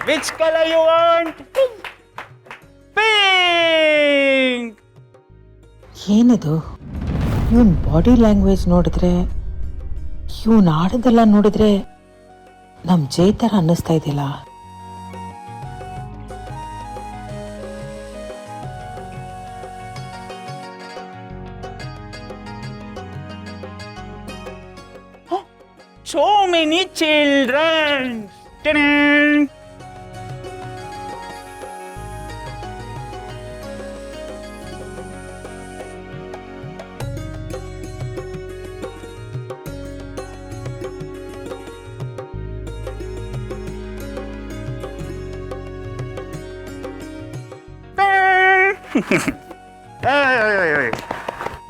Which color you want? Pink. ಏನದು ಇವನ್ body language ನೋಡಿದ್ರೆ ಇವನ್ ಆಡೋದೆಲ್ಲ ನೋಡಿದ್ರೆ ನಮ್ ಜೈ ತರ ಅನ್ನಿಸ್ತಾ ಇದೆಯಲ್ಲ. So many children. Ta-da!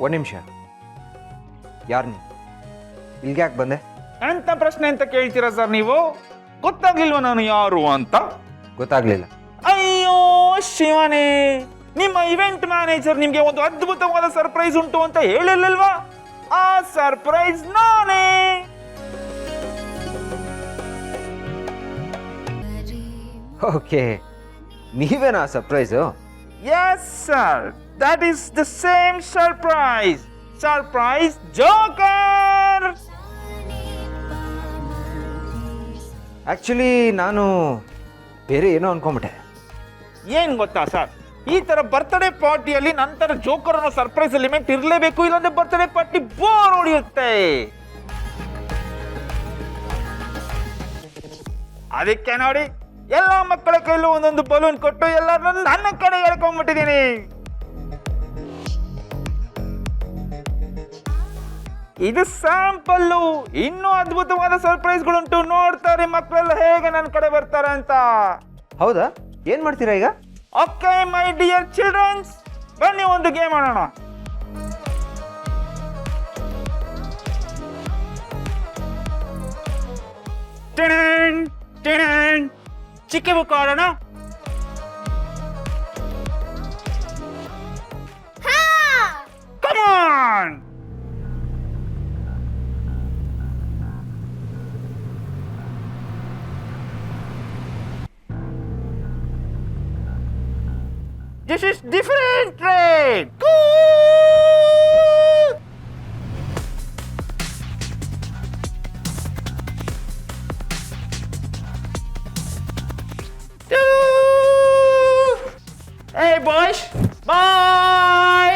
ಒಂದು ನಿಮಿಷ, ಯಾರು ನೀ? ಇಲ್ಲಿಗೆ ಯಾಕೆ ಬಂದೆ? ಅಂತ ಪ್ರಶ್ನೆ ಅಂತ ಕೇಳ್ತೀರಾ ಸರ್ ನೀವು? ಗೊತ್ತಾಗ್ಲಿಲ್ವ ನಾನು ಯಾರು ಅಂತ? ಗೊತ್ತಾಗ್ಲಿಲ್ಲ. ಅಯ್ಯೋ ಶಿವನೇ, ನಿಮ್ಮ ಇವೆಂಟ್ ಮ್ಯಾನೇಜರ್ ನಿಮ್ಗೆ ಒಂದು ಅದ್ಭುತವಾದ ಸರ್ಪ್ರೈಸ್ ಉಂಟು ಅಂತ ಹೇಳಿರ್ಲಿಲ್ವಾ? ಆ ಸರ್ಪ್ರೈಸ್ ನಾನೇ. ಓಕೆ, ನೀವೇನಾ surprise? Yes sir, that is the same surprise. Surprise Joker. Actually ನಾನು ಬೇರೆ ಏನೋ ಅನ್ಕೊಂಬಿಟ್ಟೆ. ಏನ್ ಗೊತ್ತಾ ಸರ್, ಈ ತರ ಬರ್ತ್ಡೇ ಪಾರ್ಟಿಯಲ್ಲಿ ನಂತರ ಜೋಕರ್ ಅನ್ನೋ ಸರ್ಪ್ರೈಸ್ ಎಲಿಮೆಂಟ್ ಇರಲೇಬೇಕು, ಇಲ್ಲಾಂದ್ರೆ ಬರ್ತ್ಡೇ ಪಾರ್ಟಿ ಬೋರ್ ಹೊಡೆಯುತ್ತೆ. ಅದಕ್ಕೆ ನೋಡಿ, ಎಲ್ಲ ಮಕ್ಕಳ ಕೈಲೂ ಒಂದೊಂದು ಬಲೂನ್ ಕೊಟ್ಟು ಎಲ್ಲರನ್ನ ನನ್ನ ಕಡೆ ಎಳ್ಕೊಂಡ್ಬಿಟ್ಟಿದ್ದೀನಿ. ಇದು ಸ್ಯಾಂಪಲ್ಲು, ಇನ್ನೂ ಅದ್ಭುತವಾದ ಸರ್ಪ್ರೈಸ್ಗಳುಂಟು. ನೋಡ್ತಾರೆ ಮಕ್ಕಳೆಲ್ಲ ಹೇಗೆ ನನ್ನ ಕಡೆ ಬರ್ತಾರೆ ಅಂತ. ಹೌದಾ? ಏನು ಮಾಡ್ತೀರಾ ಈಗ? ಓಕೆ ಮೈ ಡಿಯರ್ ಚಿಲ್ಡ್ರನ್ಸ್, ಬನ್ನಿ ಒಂದು ಗೇಮ್ ಆಡೋಣ. ಟಿಣನ್, ಟಿಣನ್. ಚಿಕ್ಕಿ ಬುಕ್ ಆಡೋಣ. Come on. This is different trade. Hey boys, bye.